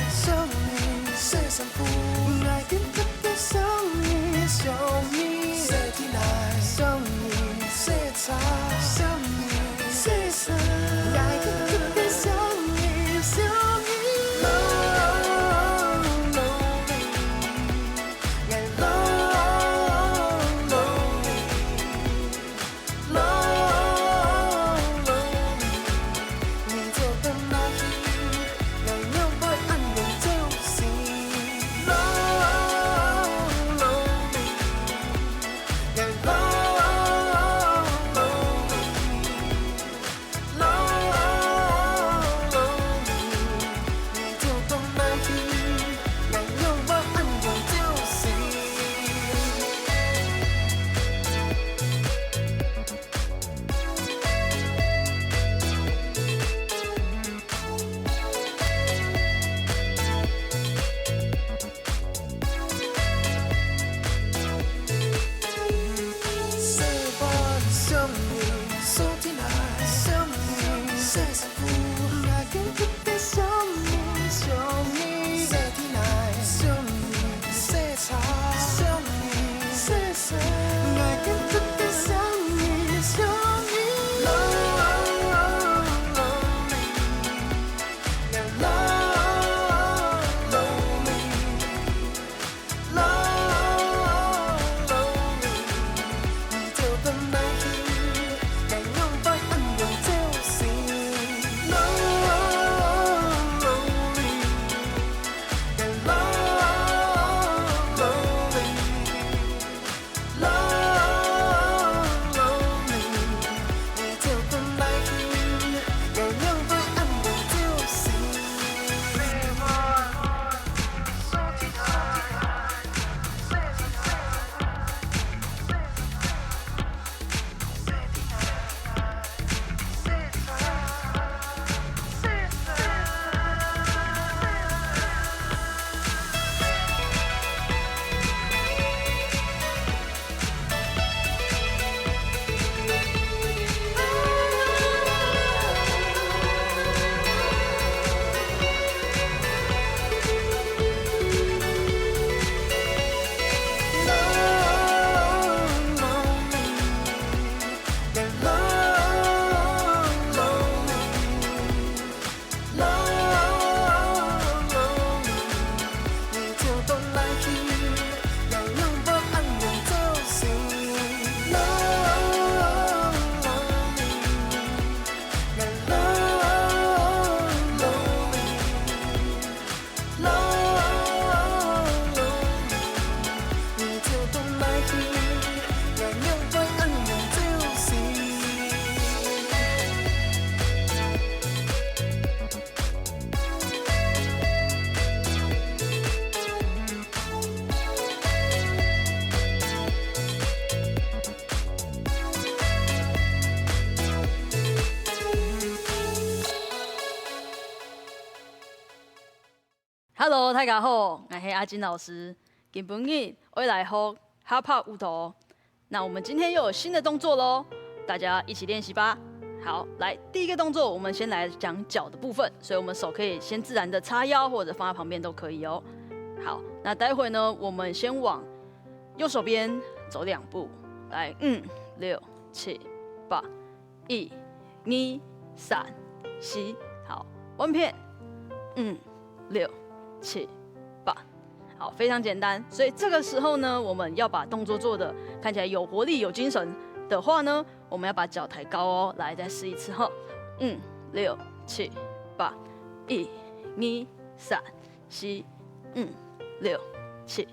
想你，世上苦，爱跟特别想你，想你，世天来，想你，世差，想你，世上，爱跟特别想你，想你。Hello， 大家好，我是阿金老师。今日我来和哈帕舞蹈。那我们今天又有新的动作喽，大家一起练习吧。好，来第一个动作，我们先来讲脚的部分，所以我们手可以先自然的叉腰，或者放在旁边都可以哦。好，那待会呢，我们先往右手边走2步，来，6、7、8，1、2、3、4，好，1片，6、7、8，好，非常简单。所以这个时候呢，我们要把动作做的看起来有活力、有精神的话呢，我们要把脚抬高哦。来，再试一次哈，6、7、8，1、2、3、4，6、7、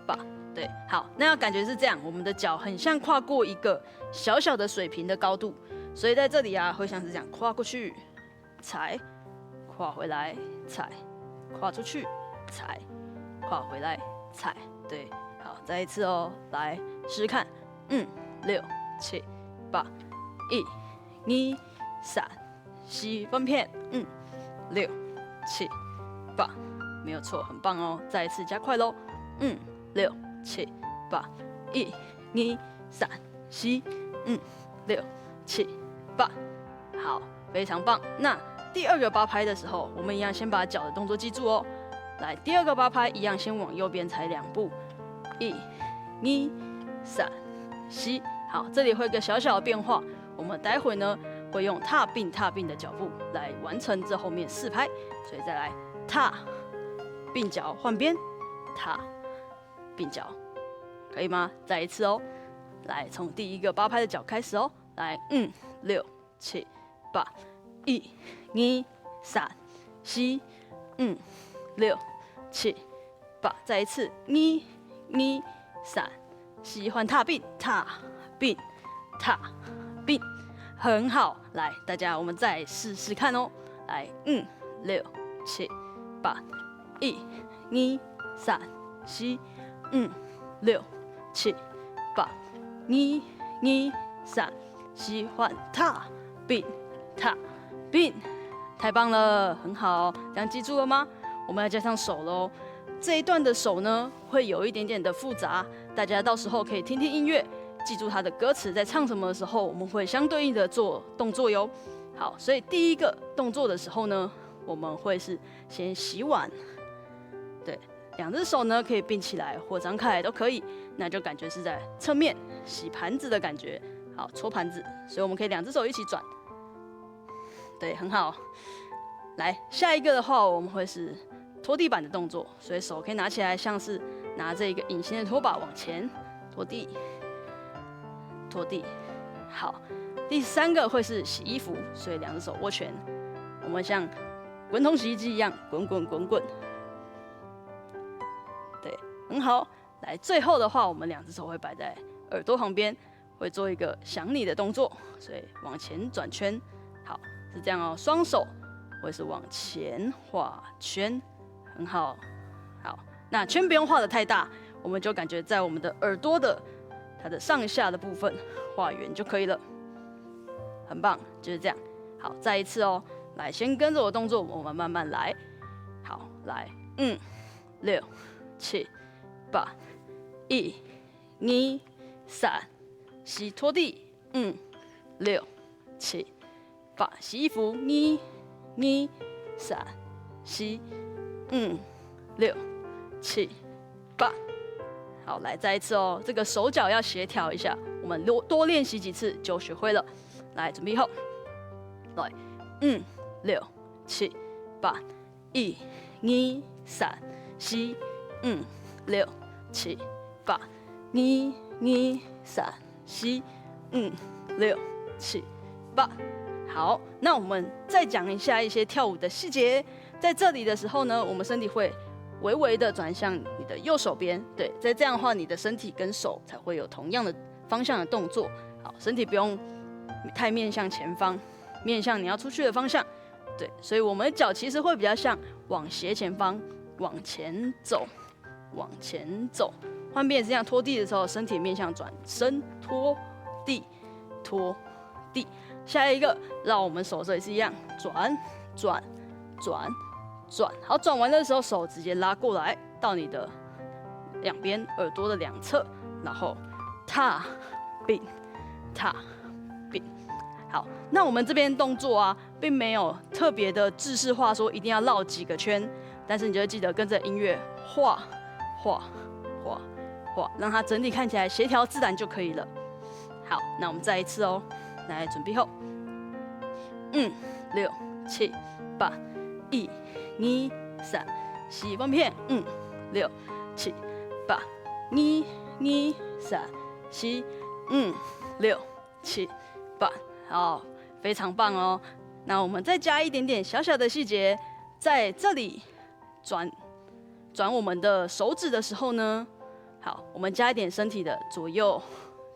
8，对，好，那要感觉是这样，我们的脚很像跨过一个小小的水平的高度，所以在这里啊，会像是这样跨过去，踩，跨回来，踩。跨出去，踩，跨回来，踩，对，好，再一次哦，来试试看，6、7、8，1、2、3、4，分片，6、7、8，没有错，很棒哦，再一次加快喽，6、7、8，1、2、3、4，6、7、8，好，非常棒。那第二个八拍的时候，我们一样先把脚的动作记住哦。来，第二个八拍一样先往右边踩2步，1、2、3、4。好，这里会有一个小小的变化，我们待会呢会用踏并的脚步来完成这后面4拍，所以再来踏并脚换边，踏并脚，可以吗？再一次哦。来，从第一个八拍的脚开始哦。来，5、6、7、8、1、2、3、4、5、6、7、8，再一次1、2、3、4，换踏并，踏并，踏并，很好。来，大家我们再试试看哦。来，5、6、7、8、1、2、3、4、5、6、7、8、1、2、3、4，换踏并，踏并，太棒了，很好，这样记住了吗？我们要加上手喽。这一段的手呢，会有一点点的复杂，大家到时候可以听听音乐，记住它的歌词，在唱什么的时候，我们会相对应的做动作哟。好，所以第一个动作的时候呢，我们会是先洗碗，对，2只手呢可以并起来或张开来都可以，那就感觉是在侧面洗盘子的感觉。好，搓盘子，所以我们可以2只手一起转，对，很好。来，下一个的话，我们会是拖地板的动作，所以手可以拿起来，像是拿着一个隐形的拖把往前拖地，拖地。好，第3个会是洗衣服，所以2只手握拳，我们像滚筒洗衣机一样滚滚滚滚。对，很好。来，最后的话，我们2只手会摆在耳朵旁边，会做一个想你的动作，所以往前转圈。好，是这样哦，双手会是往前画圈，很好。好，那圈不用画得太大，我们就感觉在我们的耳朵的它的上下的部分画圆就可以了，很棒，就是这样。好，再一次哦，来，先跟着我动作，我们慢慢来。好，来，5、6、7、8、1、2、3、4，拖地，5、6、7、8，洗衣服，1、2、3、4、5、6、7、8。好，来再一次哦，这个手脚要协调一下，我们多练习几次就学会了。来，准备好，来，5、6、7、8、1、2、3、4、5、6、7、8、1、2、3、4、5、6、7、8。好，那我们再讲一下一些跳舞的细节。在这里的时候呢，我们身体会微微的转向你的右手边，对，在这样的话，你的身体跟手才会有同样的方向的动作。好，身体不用太面向前方，面向你要出去的方向。对，所以我们的脚其实会比较像往斜前方往前走，往前走。换边也是这样，拖地的时候，身体面向转身，拖地，拖地。下一个，让我们手这也是一样，转转转转。好，转完的时候，手直接拉过来到你的两边耳朵的2侧，然后踏并踏并。好，那我们这边动作啊，并没有特别的制式化，说一定要绕几个圈，但是你就会记得跟着音乐画画画画，让它整体看起来协调自然就可以了。好，那我们再一次哦，来准备后，5、6、7、8、1、2、3、4，翻片，5、6、7、8、1、2、3、4、5、6、7、8，好，非常棒哦。那我们再加一点点小小的细节，在这里转我们的手指的时候呢，好，我们加一点身体的左右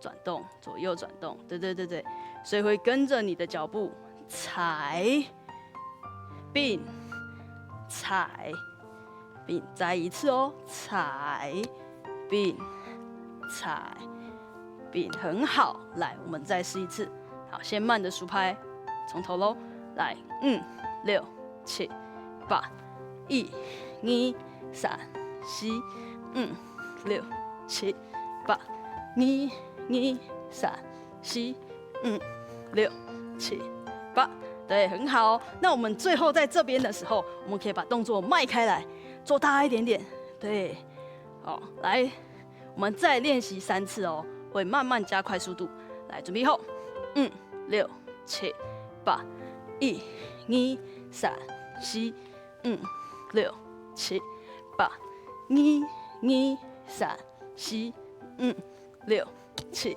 转动，左右转动，对对对对，所以会跟着你的脚步踩并踩并，再一次哦，踩并踩并，很好。来，我们再试一次。好，先慢的数拍，从头喽。来，5、6、7、8、1、2、3、4、5、6、7、8、1、2、3、4、5、6、7、8。对，很好。那我们最后在这边的时候，我们可以把动作迈开来，做大一点点。对，好，来，我们再练习3次哦，会慢慢加快速度。来，准备后，5、6、7、8、1、2、3、4、5、6、7、8、1、2、3、4、5、6、7、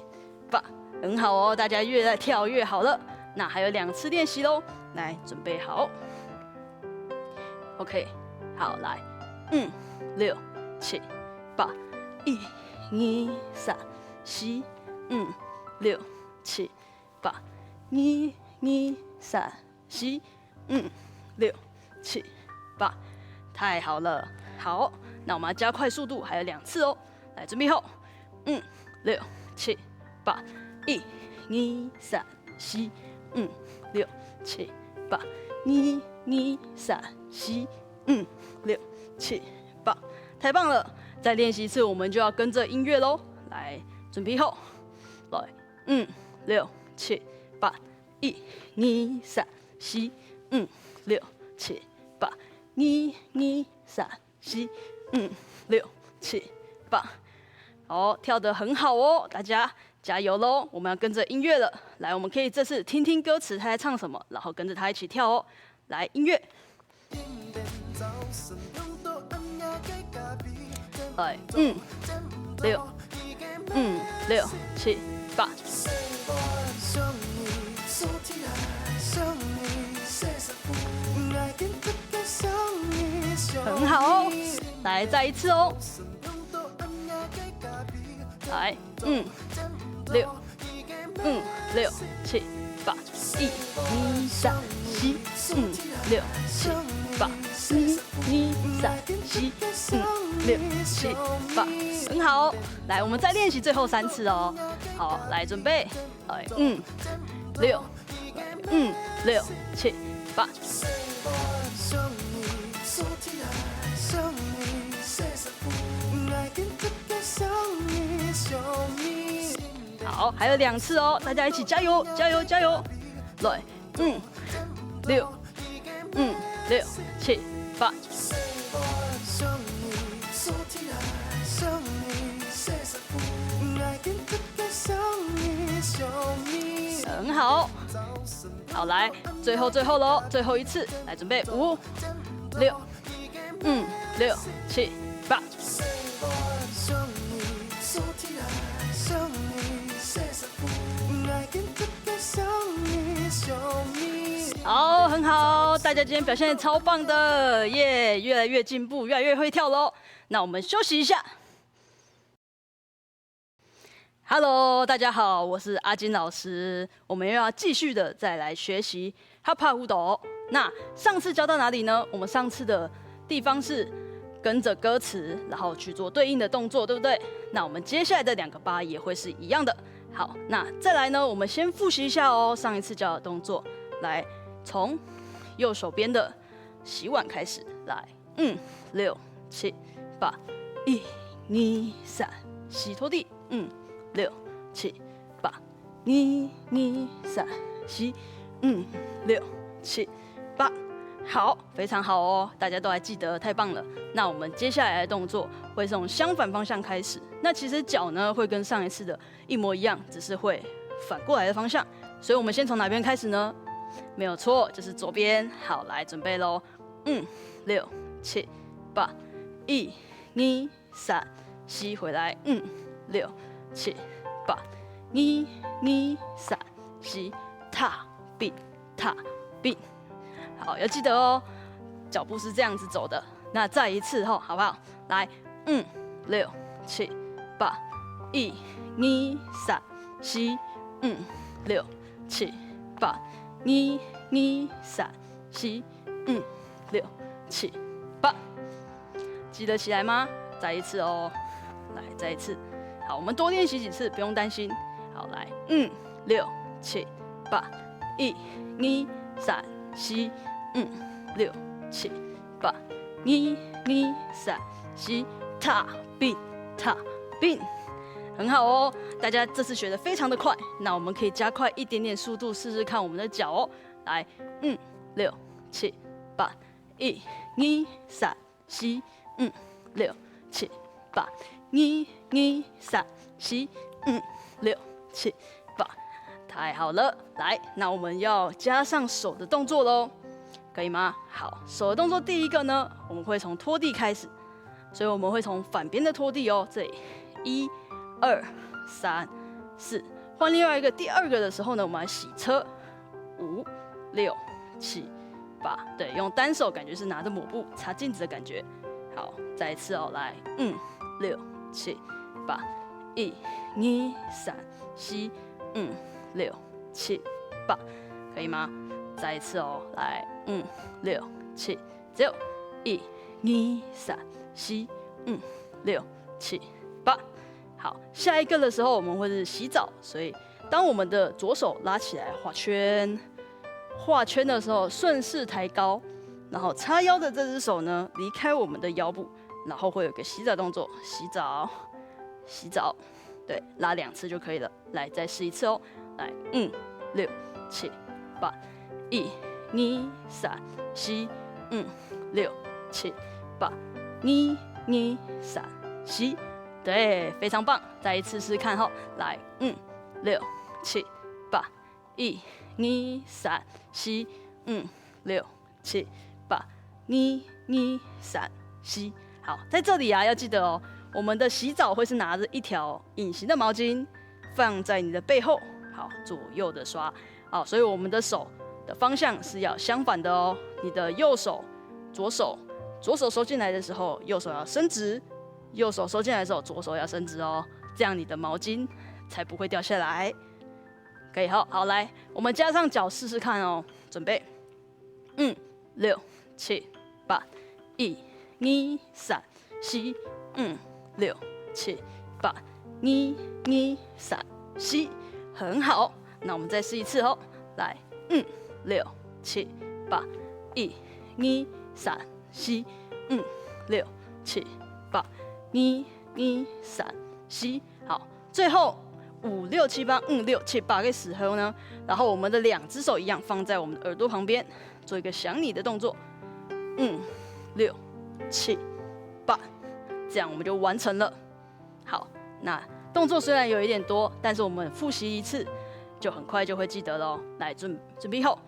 8，很好哦，大家越跳越好了。那还有2次练习喽，来，准备好 ，OK， 好，来，5、6、7、8、1、2、3、4、5、6、7、8、1、2、3、4、5、6、7、8，太好了。好，那我们要加快速度，还有2次哦。来，准备后，5、6、7、8、1、2、3、4、5、6、7、8、1、2、3、4、5、6、7、8，太棒了！再练习1次，我们就要跟着音乐喽。来，准备后，来，5、6、7、8、1、2、3、4、5、6、7、8、1、2、3、4、5、6、7、8，好，跳得很好哦，大家加油喽！我们要跟着音乐了。来，我们可以这次听听歌词他在唱什么，然后跟着他一起跳哦。来，音乐。来，5、6、7、8。很好哦，来再1次哦。来，5、6、7、8、1、2、3、4、5、6、7、8、1、2、3、4、5、6、7、8，很好。来，我们再练习最后3次哦。好，来准备，来，5、6、7、8。好，还有2次哦，大家一起加油，加油，加油！来，5、6、7、8。很好，好来，最后喽，最后1次，来准备5、6、7、8。好，很好，大家今天表现得超棒的，耶！越来越进步，越来越会跳喽。那我们休息一下。Hello， 大家好，我是阿金老师。我们又要继续的再来学习哈帕舞蹈。那上次教到哪里呢？我们上次的地方是跟着歌词，然后去做对应的动作，对不对？那我们接下来的2个8也会是一样的。好，那再来呢，我们先复习一下哦，上一次教的动作。来，从右手边的洗碗开始。来，5、6、7、8、1、2、3，洗拖地。5、6、7、8、1、2、3、4、5、6、7、8。好，非常好哦，大家都还记得，太棒了。那我们接下来的动作会从相反方向开始。那其实脚呢会跟上一次的一模一样，只是会反过来的方向。所以我们先从哪边开始呢？没有错，就是左边。好，来准备咯。5、6、7、8、1、2、3，吸回来。5、6、7、8、1、2、3，吸，踏并踏并。好，要记得哦，脚步是这样子走的。那再1次吼，好不好？来，5、6、7、8、1、2、3、4、5、6、7、8、1、2、3、4、5、6、7、8，记得起来吗？再1次哦，来，再1次。好，我们多练习几次，不用担心。好，来，5、6、7、8、1、2、3、4、5、6、7、8、1、2、3、4，踏并踏并，很好哦。大家这次学得非常的快，那我们可以加快一点点速度，试试看我们的脚哦。来，5、6、7、8、1、2、3、4、5、6、7、8、1、2、3、4、5、6、7、8，太好了！来，那我们要加上手的动作喽，可以吗？好，手的动作第一个呢，我们会从拖地开始，所以我们会从反边的拖地哦，这里1、2、3、4，换另外一个第二个的时候呢，我们来洗车，5、6、7、8，对，用单手感觉是拿着抹布擦镜子的感觉。好，再一次哦，来，5、6、7、8，1、2、3、4、5、6、7、8，可以吗？再一次哦，来，5、6、7，只有1、2、3、4、5、6、7、8。好，下一个的时候我们会是洗澡，所以当我们的左手拉起来画圈，画圈的时候顺势抬高，然后叉腰的这只手呢离开我们的腰部，然后会有个洗澡动作，洗澡，洗澡，对，拉2次就可以了。来，再试一次哦，来，5、6、7、8。1、2、3、4、5、6、7、8，1、2、3、4，对，非常棒！再一次试看哈，来，5、6、7、8，1、2、3、4、5、6、7、8，1、2、3、4。好，在这里啊，要记得哦，我们的洗澡会是拿着一条隐形的毛巾放在你的背后，好，左右的刷，好，所以我们的手的方向是要相反的哦。你的右手、左手收进来的时候，右手要伸直；右手收进来的时候，左手要伸直哦。这样你的毛巾才不会掉下来。可以好，好来，我们加上脚试试看哦。准备，5、6、7、8，1、2、3、4、5、6、7、8，1、2、3、4，很好。那我们再试一次哦，来，5、6、7、8，1、2、3、4、5、6、7、8，1、2、3、4，好，最后5、6、7、8、5、6、7、8个时候呢，然后我们的2只手一样放在我们的耳朵旁边，做一个想你的动作，5、6、7、8，这样我们就完成了。好，那动作虽然有一点多，但是我们复习一次，就很快就会记得喽。来，准备好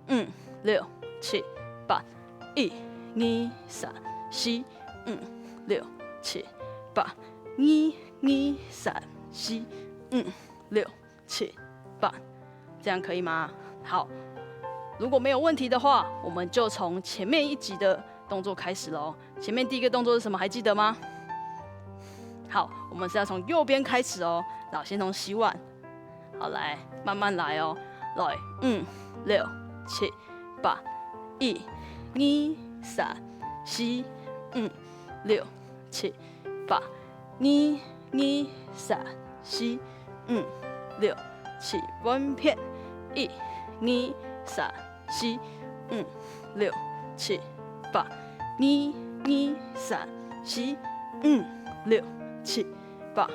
，5、6、7、8，1、2、3、4、5、6、7、8，1、2、3、4、5、6、7、8，这样可以吗？好，如果没有问题的话，我们就从前面一集的动作开始喽。前面第一个动作是什么？还记得吗？好，我们是要从右边开始哦。然后先从洗碗，好，来慢慢来哦。来，5、6、7、8，1、2、3、4、5、6、7、8，1、2、3、4、5、6、7，弯片，1、2、3、4、5、6、7、8，1、2、3、4、5、6、7、8，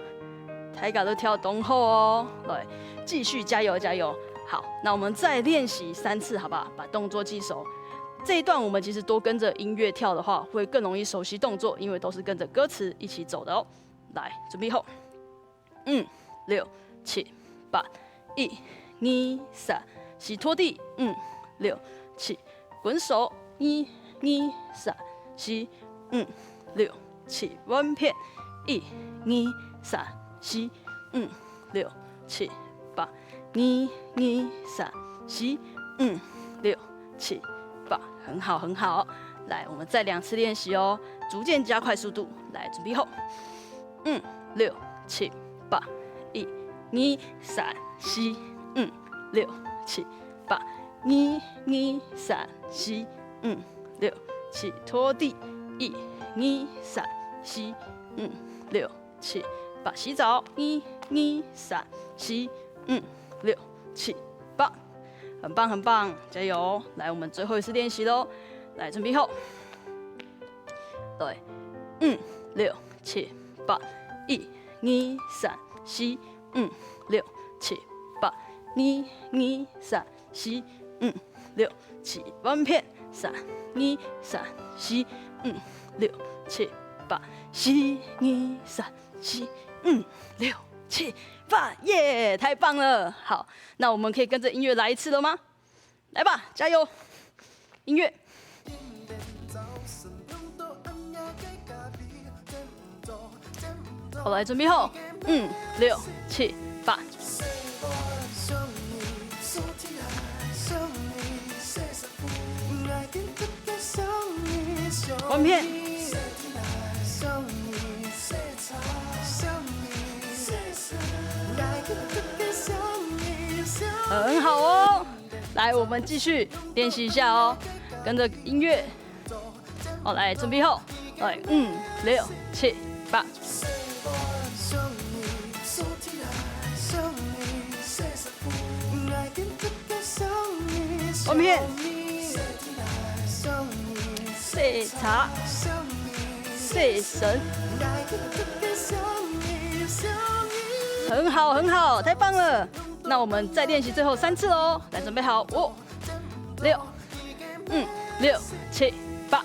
抬脚都跳动后哦，来继续加油加油。好，那我们再练习3次，好不好？把动作记熟。这一段我们其实多跟着音乐跳的话，会更容易熟悉动作，因为都是跟着歌词一起走的哦。来，准备好，5、6、7、8，1、2、3、4，拖地，5、6、7，滚手，1、2、3、4、5、6、7，弯片，1、2、3、4、5、6、7、8，1、2、3、4、5、6、7、8，很好很好。来，我们再2次练习哦，逐渐加快速度。来，准备好，5、6、7、8，1、2、3、4、5、6、7、8，1、2、3、4、5、6、7，拖地，1、2、3、4、5、6、7、8，洗澡，1、2、3、4、5、6、7、8，很棒很棒，加油！来，我们最后一次练习喽。来，准备好，对，5、6、7、8，1、2、3、4、5、6、7、8，1、2、3、4、5、6、7，翻片3、2、3、4、5、6、7、8、4、2、3、4、5、6、7、8，耶，太棒了！好，那我们可以跟着音乐来一次了吗？来吧，加油！音乐。好，来，准备好，5、6、7、8。翻片。很好哦，来，我们继续练习一下哦，跟着音乐。好，来，准备好，来，5、6、7、8。翻片。谢茶。谢神。很好，很好，太棒了！那我们再练习最后3次哦，来，准备好，5、6、5、6、7、8。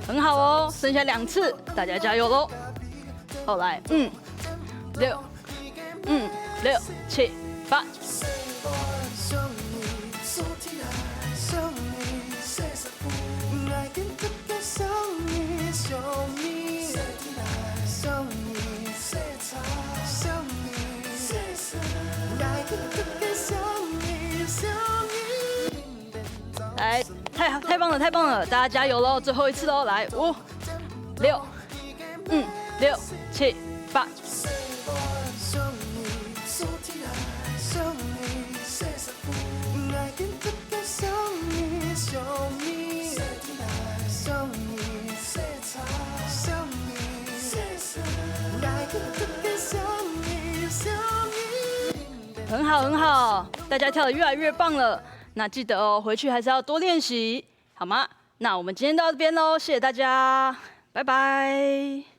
很好哦，剩下2次，大家加油喽！好，来，5、6、5、6、7、8。来，太棒了，太棒了！大家加油喽！最后一次喽，来，5、6、5、6、7、8。很好，很好，大家跳得越来越棒了。那记得哦，回去还是要多练习，好吗？那我们今天到这边喽，谢谢大家，拜拜。